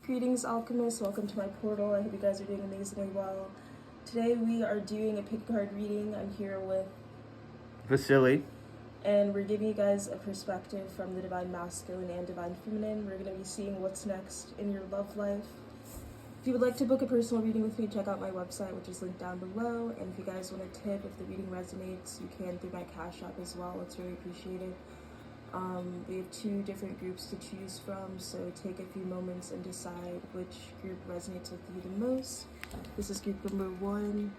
Greetings, alchemists. Welcome to my portal. I hope you guys are doing amazingly well. Today we are doing a pick card reading. I'm here with Vasily. And we're giving you guys a perspective from the divine masculine and divine feminine. We're going to be seeing what's next in your love life. If you would like to book a personal reading with me, check out my website, which is linked down below. And if you guys want a tip, if the reading resonates, you can through my Cashapp as well. It's really appreciated. We have 2 different groups to choose from, so take a few moments and decide which group resonates with you the most. This is group number 1,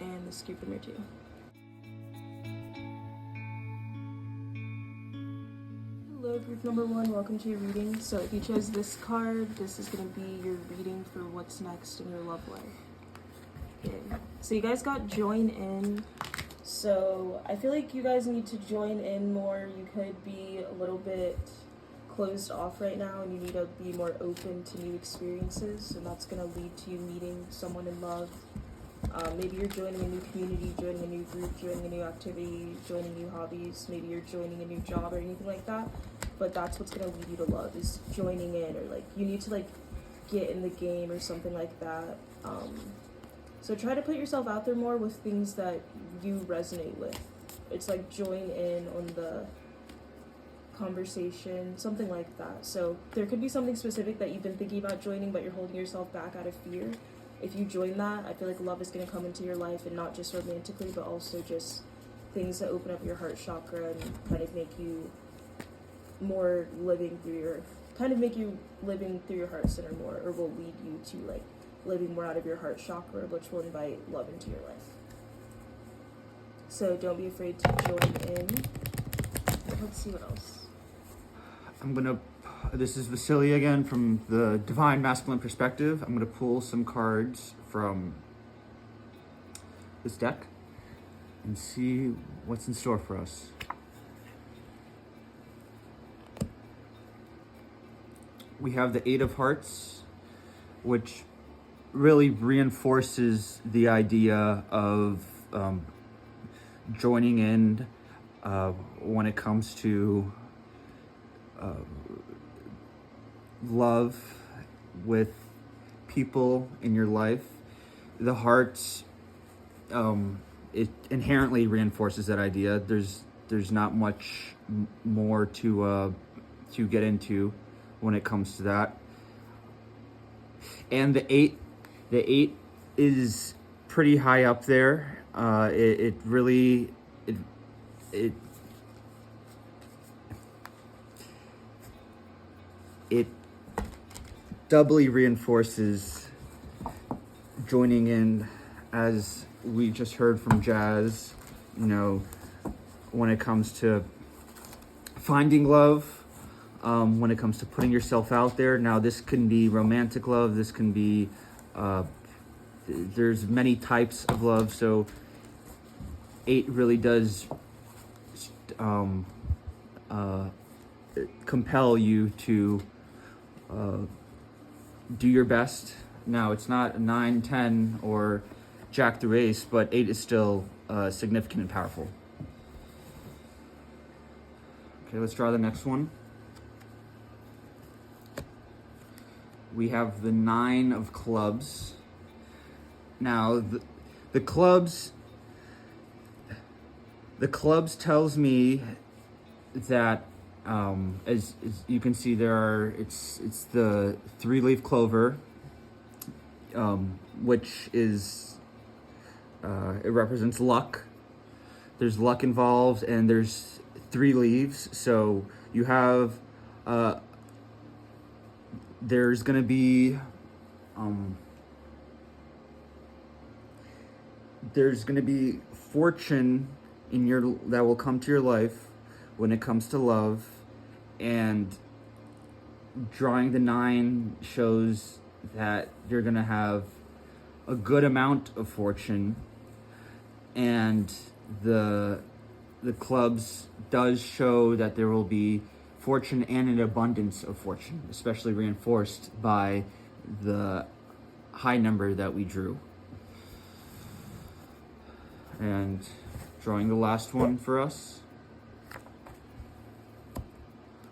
and this is group number 2. Hello, group number 1, welcome to your reading. So if you chose this card, this is going to be your reading for what's next in your love life. Okay. So you guys got join in. So I feel like you guys need to join in more. You could be a little bit closed off right now and you need to be more open to new experiences, and that's going to lead to you meeting someone in love. Maybe you're joining a new community, joining a new group, joining a new activity, joining new hobbies. Maybe you're joining a new job or anything like that, but that's what's going to lead you to love, is joining in, or like you need to like get in the game or something like that. So try to put yourself out there more with things that you resonate with. It's like join in on the conversation, something like that. So there could be something specific that you've been thinking about joining, but you're holding yourself back out of fear. If you join that, I feel like love is going to come into your life, and not just romantically, but also just things that open up your heart chakra and kind of make you more living through your, heart center more, or will lead you to like living more out of your heart chakra, which will invite love into your life. So don't be afraid to join in. Let's see what else. This is Vasily again from the Divine Masculine Perspective. I'm gonna pull some cards from this deck and see what's in store for us. We have the 8 of Hearts, which really reinforces the idea of joining in when it comes to love with people in your life. The hearts, it inherently reinforces that idea. There's not much more to get into when it comes to that. And the 8 is pretty high up there. It really doubly reinforces joining in, as we just heard from Jazz, when it comes to finding love, when it comes to putting yourself out there. Now, this can be romantic love, this can be there's many types of love, so 8 really does compel you to do your best. Now, it's not a 9, 10, or Jack through Ace, but 8 is still significant and powerful. Okay, let's draw the next one. We have the 9 of Clubs. Now, the clubs tells me that, as you can see, it's the 3-leaf clover, which is it represents luck. There's luck involved, and there's 3 leaves. So you have there's gonna be fortune that will come to your life when it comes to love, and drawing the 9 shows that you're gonna have a good amount of fortune, and the clubs does show that there will be fortune and an abundance of fortune, especially reinforced by the high number that we drew. And drawing the last one for us,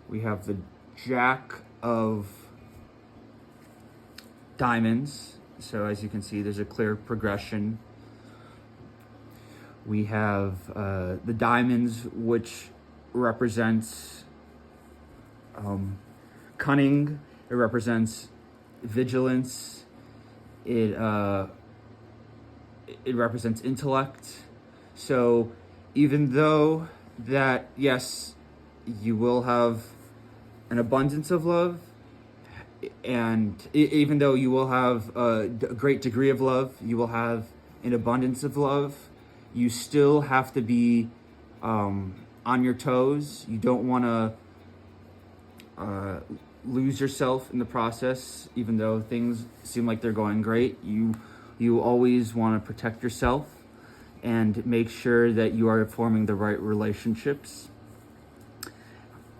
we have the Jack of diamonds. So as you can see, there's a clear progression. We have the diamonds, which represents cunning. It represents vigilance. It represents intellect. So even though that, yes, you will have an abundance of love, and even though you will have a great degree of love, you will have an abundance of love, you still have to be on your toes. You don't want to lose yourself in the process. Even though things seem like they're going great, you always want to protect yourself and make sure that you are forming the right relationships.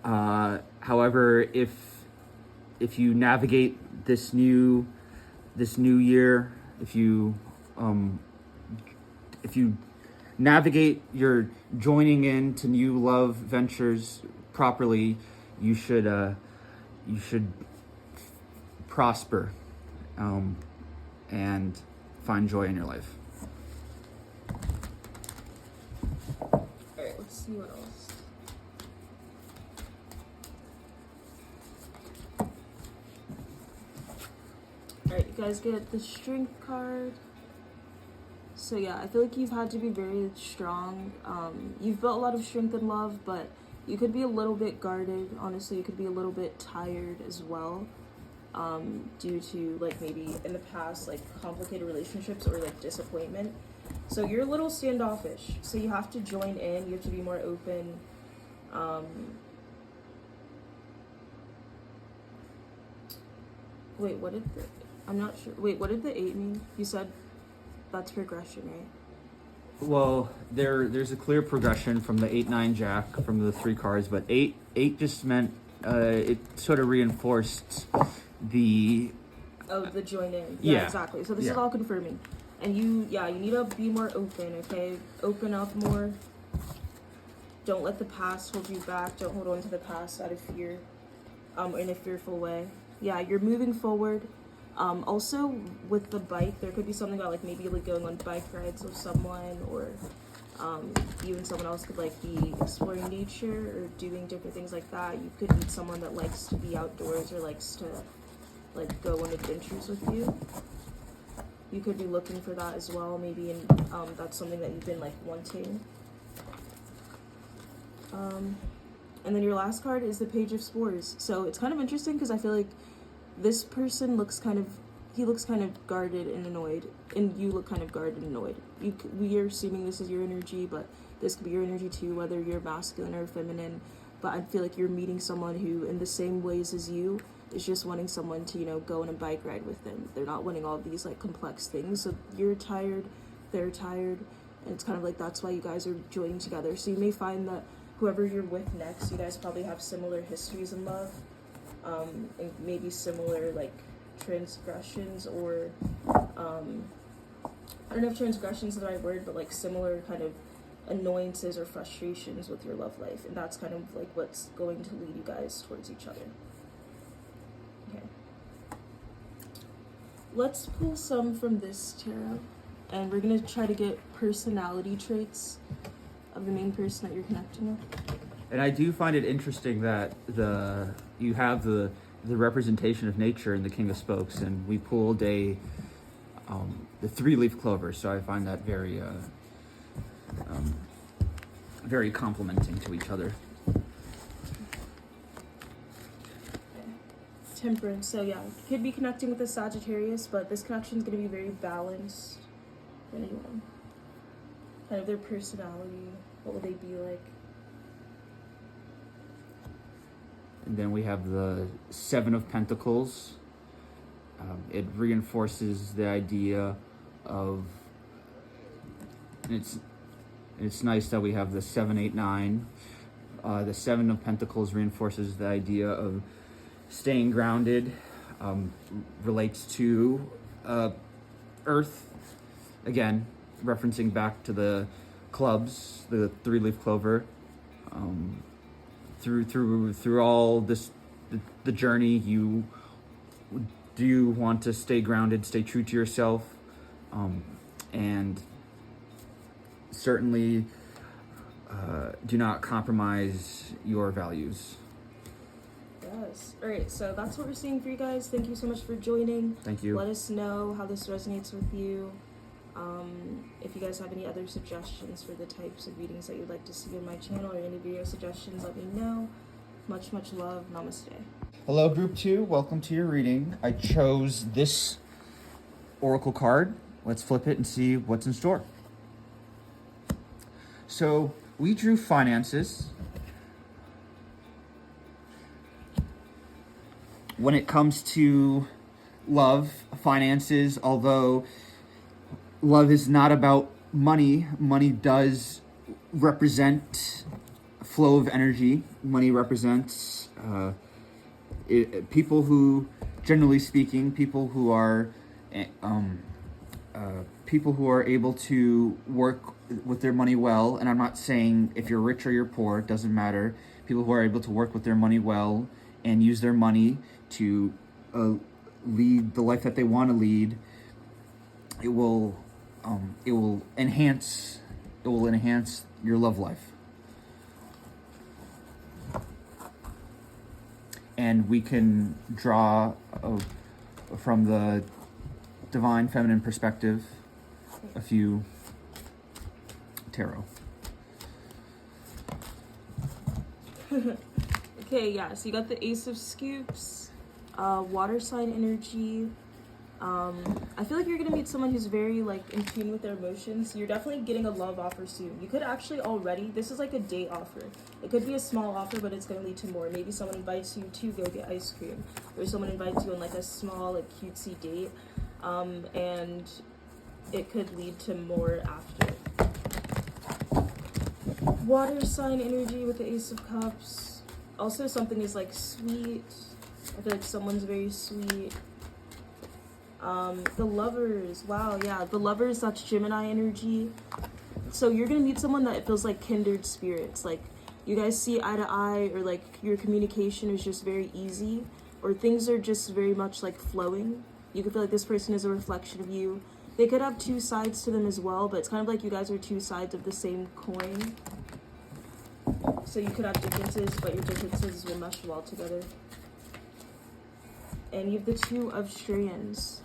However, if you navigate this new year, if you navigate your joining into new love ventures properly, you should prosper and find joy in your life. All right, let's see what else. All right, you guys get the strength card. So yeah, I feel like you've had to be very strong. You've built a lot of strength and love, but you could be a little bit guarded. Honestly, you could be a little bit tired as well, due to like maybe in the past like complicated relationships or like disappointment. So you're a little standoffish. So you have to join in. You have to be more open. Wait, what did the? I'm not sure. Wait, what did the 8 mean? You said that's progression, right? Well, there's a clear progression from the 8-9 jack from the 3 cards, but 8 just meant it sort of reinforced the the join in. Yeah, exactly. So this is all confirming. And you need to be more open, okay? Open up more. Don't let the past hold you back. Don't hold on to the past out of fear, in a fearful way. Yeah, you're moving forward. Also with the bike, there could be something about like maybe like going on bike rides with someone, or you and someone else could like be exploring nature or doing different things like that. You could meet someone that likes to be outdoors or likes to like go on adventures with you. You could be looking for that as well, maybe, and that's something that you've been like wanting. And then your last card is the Page of Spores. So it's kind of interesting because I feel like this person looks kind of guarded and annoyed, and you look kind of guarded and annoyed. We are assuming this is your energy, but this could be your energy too, whether you're masculine or feminine. But I feel like you're meeting someone who, in the same ways as you, is just wanting someone to, go on a bike ride with them. They're not wanting all of these like complex things. So you're tired, they're tired, and it's kind of like that's why you guys are joining together. So you may find that whoever you're with next, you guys probably have similar histories in love, and maybe similar like transgressions, or I don't know if transgressions is the right word, but like similar kind of annoyances or frustrations with your love life, and that's kind of like what's going to lead you guys towards each other. Okay, let's pull some from this tarot, and we're gonna try to get personality traits of the main person that you're connecting with. And I do find it interesting that you have the representation of nature in the King of Spokes, and we pulled the 3-leaf clover. So I find that very very complimenting to each other. Temperance. So yeah, you could be connecting with a Sagittarius, but this connection is going to be very balanced. Anyone, kind of their personality. What will they be like? And then we have the 7 of Pentacles. It reinforces the idea of, and it's nice that we have the 7, 8, 9. The 7 of Pentacles reinforces the idea of staying grounded, relates to Earth, again, referencing back to the clubs, the 3-leaf clover. Through all this the journey. Do you want to stay grounded, stay true to yourself, and certainly do not compromise your values. Yes. All right, so that's what we're seeing for you guys. Thank you so much for joining. Thank you. Let us know how this resonates with you. If you guys have any other suggestions for the types of readings that you'd like to see on my channel or any video suggestions, let me know. Much, much love. Namaste. Hello, Group 2. Welcome to your reading. I chose this oracle card. Let's flip it and see what's in store. So we drew finances. When it comes to love, finances, although love is not about money, money does represent flow of energy. Money represents people who, generally speaking, people who are able to work with their money well. And I'm not saying if you're rich or you're poor, it doesn't matter. People who are able to work with their money well and use their money to lead the life that they want to lead. It will enhance your love life. And we can draw from the divine feminine perspective a few tarot. Okay, yeah, so you got the Ace of Scoops, water sign energy. I feel like you're gonna meet someone who's very like in tune with their emotions. You're definitely getting a love offer soon. You could actually already, this is like a date offer. It could be a small offer, but it's gonna lead to more. Maybe someone invites you to go get ice cream, or someone invites you on like a small, like cutesy date, and it could lead to more after. Water sign energy with the Ace of Cups. Also, something is like sweet. I feel like someone's very sweet. The Lovers, wow, yeah, the Lovers, that's Gemini energy. So you're gonna meet someone that feels like kindred spirits, like you guys see eye to eye, or like your communication is just very easy, or things are just very much like flowing. You could feel like this person is a reflection of you. They could have two sides to them as well, but it's kind of like you guys are two sides of the same coin. So you could have differences, but your differences will mesh well together. And you have the Two of Strands.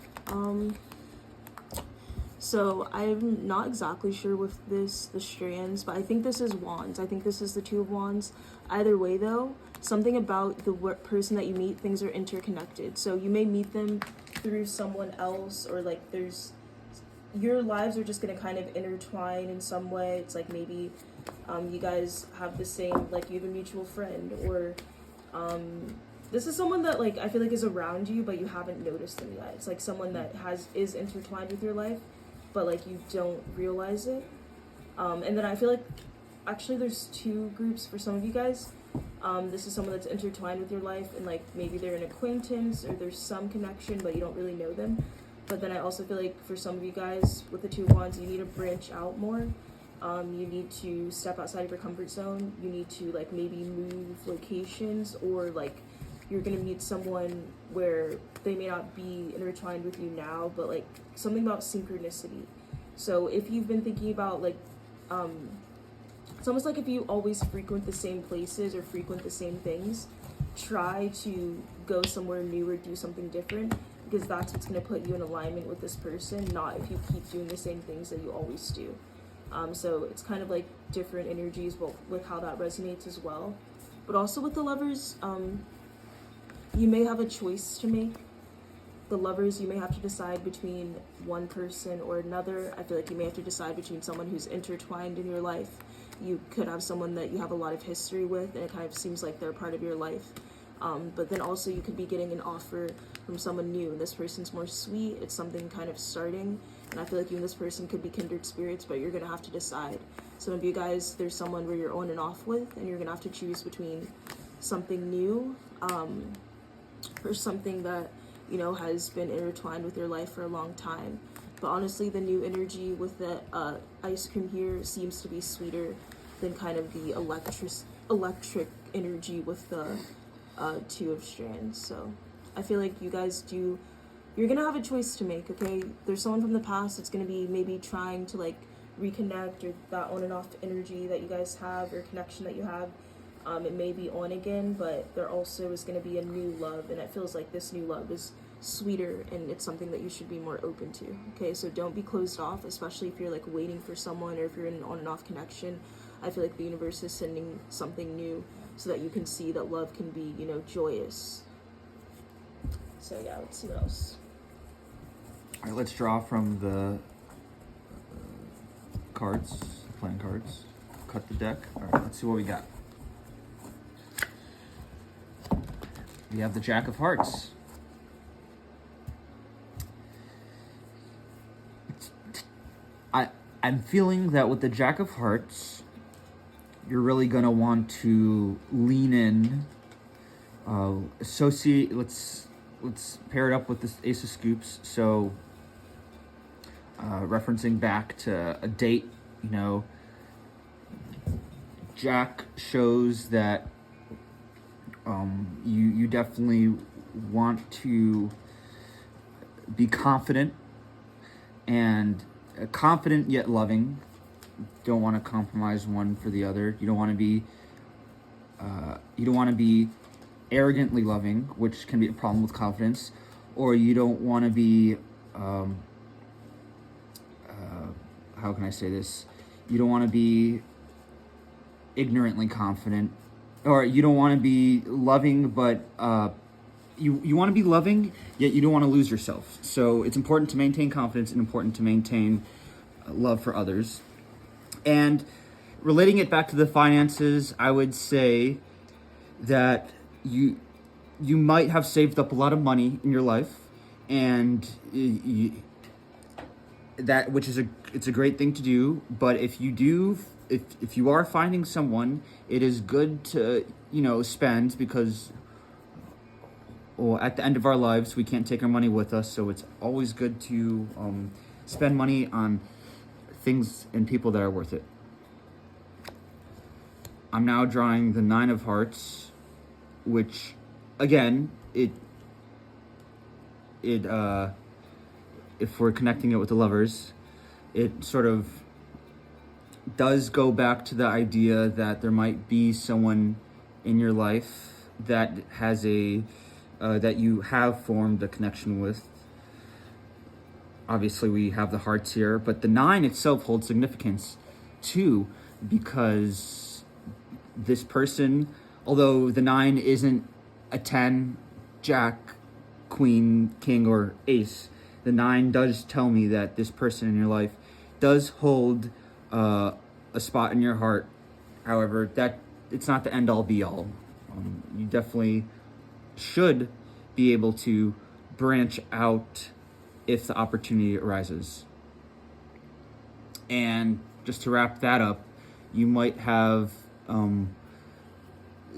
So I'm not exactly sure with this, the strands, but I think this is Wands. I think this is the Two of Wands. Either way though, something about the person that you meet, things are interconnected. So you may meet them through someone else, or like your lives are just gonna kind of intertwine in some way. It's like maybe you guys have the same, like you have a mutual friend, or this is someone that like I feel like is around you, but you haven't noticed them yet. It's like someone that is intertwined with your life, but like you don't realize it. And then I feel like actually there's two groups for some of you guys. This is someone that's intertwined with your life, and like maybe they're an acquaintance or there's some connection, but you don't really know them. But then I also feel like for some of you guys with the Two of Wands, you need to branch out more. You need to step outside of your comfort zone. You need to like maybe move locations, or like you're gonna meet someone where they may not be intertwined with you now, but like something about synchronicity. So if you've been thinking about like, it's almost like if you always frequent the same places or frequent the same things, try to go somewhere new or do something different, because that's what's gonna put you in alignment with this person, not if you keep doing the same things that you always do. So it's kind of like different energies with how that resonates as well. But also with the Lovers, you may have a choice to make. The Lovers, you may have to decide between one person or another. I feel like you may have to decide between someone who's intertwined in your life. You could have someone that you have a lot of history with, and it kind of seems like they're part of your life. But then also you could be getting an offer from someone new. This person's more sweet. It's something kind of starting. And I feel like you and this person could be kindred spirits, but you're going to have to decide. Some of you guys, there's someone where you're on and off with, and you're going to have to choose between something new, or something that, you know, has been intertwined with your life for a long time. But honestly, the new energy with the ice cream here seems to be sweeter than kind of the electric energy with the Two of Strands. So I feel like you guys you're gonna have a choice to make, okay? There's someone from the past that's gonna be maybe trying to like reconnect, or that on and off energy that you guys have, or connection that you have. It may be on again, but there also is going to be a new love, and it feels like this new love is sweeter, and it's something that you should be more open to. Okay, so don't be closed off, especially if you're like waiting for someone, or if you're in an on and off connection. I feel like the universe is sending something new so that you can see that love can be, you know, joyous. So yeah, let's see what else. All right, let's draw from the cards, playing cards. Cut the deck. All right, let's see what we got. We have the Jack of Hearts. I'm feeling that with the Jack of Hearts, you're really gonna want to lean in. Associate. Let's pair it up with this Ace of Scoops. So, referencing back to a date, you know, Jack shows that you definitely want to be confident, and confident yet loving. Don't want to compromise one for the other. You don't want to be arrogantly loving, which can be a problem with confidence, or you don't want to be how can I say this? You don't want to be ignorantly confident, or you don't want to be loving, but you want to be loving, yet you don't want to lose yourself. So it's important to maintain confidence and important to maintain love for others. And relating it back to the finances, I would say that you might have saved up a lot of money in your life, and that which is it's a great thing to do. But if you are finding someone, it is good to, you know, spend, because at the end of our lives we can't take our money with us, so it's always good to spend money on things and people that are worth it. I'm now drawing the Nine of Hearts, which again, if we're connecting it with the Lovers, it sort of does go back to the idea that there might be someone in your life that has that you have formed a connection with. Obviously, we have the hearts here, but the 9 itself holds significance too, because this person, although the 9 isn't a 10, Jack, Queen, King, or Ace, the 9 does tell me that this person in your life does hold a spot in your heart. However, that it's not the end-all be-all. You definitely should be able to branch out if the opportunity arises. And just to wrap that up, you might have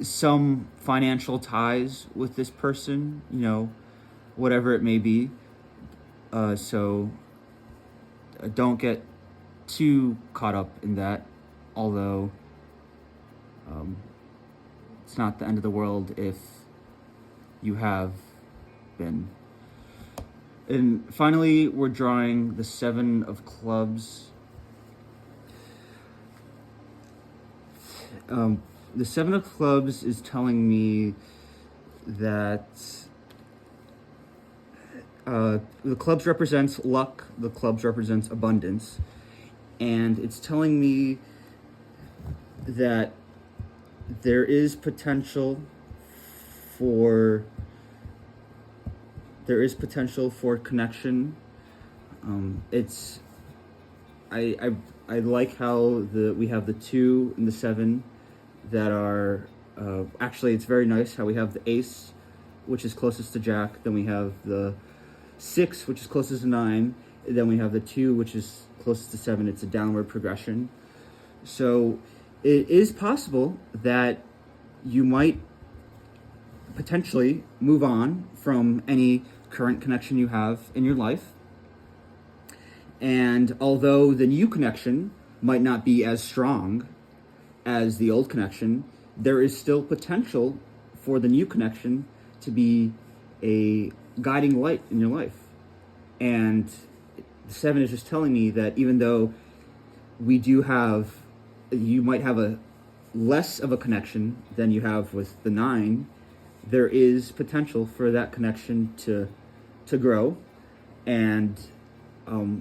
some financial ties with this person, you know, whatever it may be. So don't get too caught up in that, although it's not the end of the world if you have been. And finally, we're drawing the 7 of Clubs. The 7 of Clubs is telling me that the clubs represents luck, the clubs represents abundance, and it's telling me that there is potential for connection. I like how we have the 2 and the 7 that are actually, it's very nice how we have the Ace, which is closest to Jack, then we have the 6, which is closest to 9, and then we have the 2, which is closest to 7. It's a downward progression. So it is possible that you might potentially move on from any current connection you have in your life. And although the new connection might not be as strong as the old connection, there is still potential for the new connection to be a guiding light in your life. And the 7 is just telling me that even though you might have a less of a connection than you have with the 9, there is potential for that connection to grow, and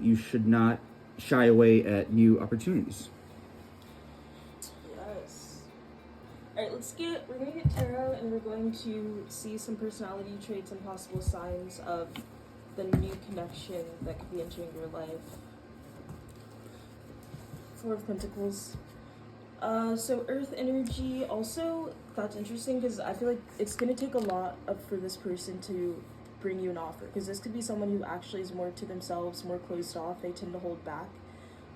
you should not shy away at new opportunities. Yes. Alright, we're going to get tarot, and we're going to see some personality traits and possible signs of the new connection that could be entering your life. 4 of Pentacles. So Earth energy, also, that's interesting because I feel like it's going to take a lot for this person to bring you an offer, because this could be someone who actually is more to themselves, more closed off. They tend to hold back.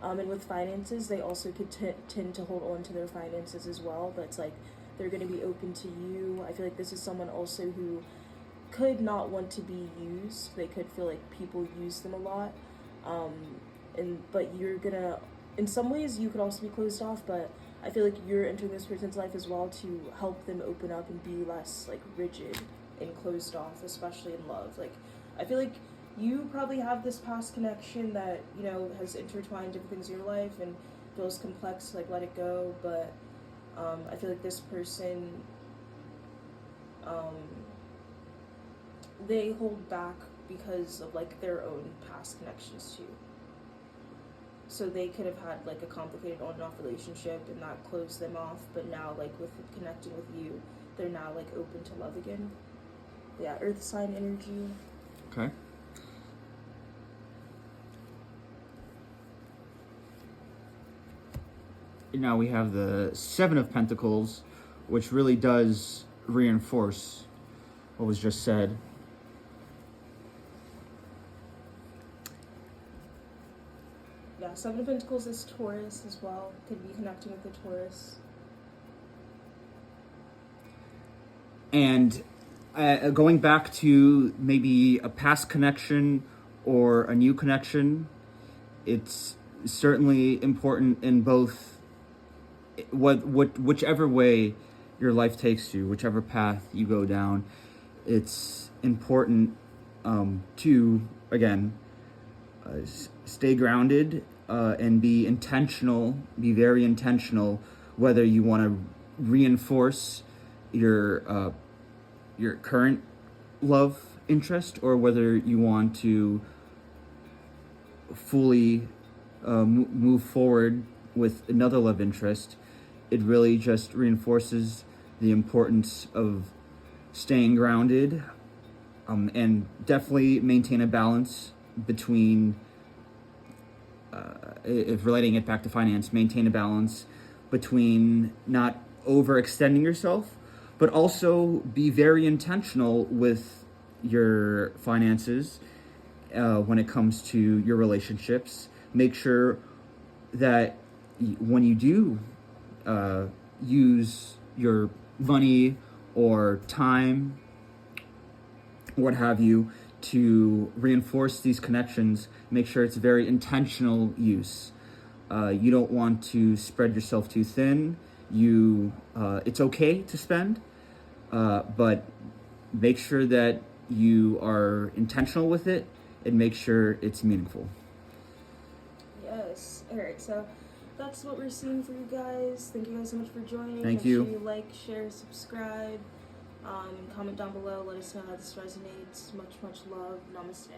And with finances, they also could tend to hold on to their finances as well, but it's like they're going to be open to you. I feel like this is someone also who could not want to be used. They could feel like people use them a lot. But you're going to, in some ways, you could also be closed off, but I feel like you're entering this person's life as well to help them open up and be less like rigid and closed off, especially in love. Like, I feel like you probably have this past connection that, you know, has intertwined different things in your life and feels complex, like let it go. But I feel like this person, they hold back because of like their own past connections too. So they could have had like a complicated on and off relationship and that closed them off, but now like with connecting with you, they're now like open to love again. Yeah, Earth sign energy. Okay. Now we have the 7 of Pentacles, which really does reinforce what was just said. Yeah, 7 of Pentacles is Taurus as well. Could be connecting with the Taurus. And going back to maybe a past connection or a new connection, it's certainly important in both, whichever way your life takes you, whichever path you go down. It's important to, again, stay grounded and be intentional, be very intentional, whether you want to reinforce your current love interest or whether you want to fully move forward with another love interest. It really just reinforces the importance of staying grounded and definitely maintain a balance between, if relating it back to finance, maintain a balance between not overextending yourself, but also be very intentional with your finances when it comes to your relationships. Make sure that when you do use your money or time, what have you, to reinforce these connections, make sure it's very intentional use. You don't want to spread yourself too thin. It's okay to spend, but make sure that you are intentional with it and make sure it's meaningful. Yes. Alright, so that's what we're seeing for you guys. Thank you guys so much for joining. Thank you. Make sure you like, share, subscribe, comment down below. Let us know how this resonates. Much, much love. Namaste.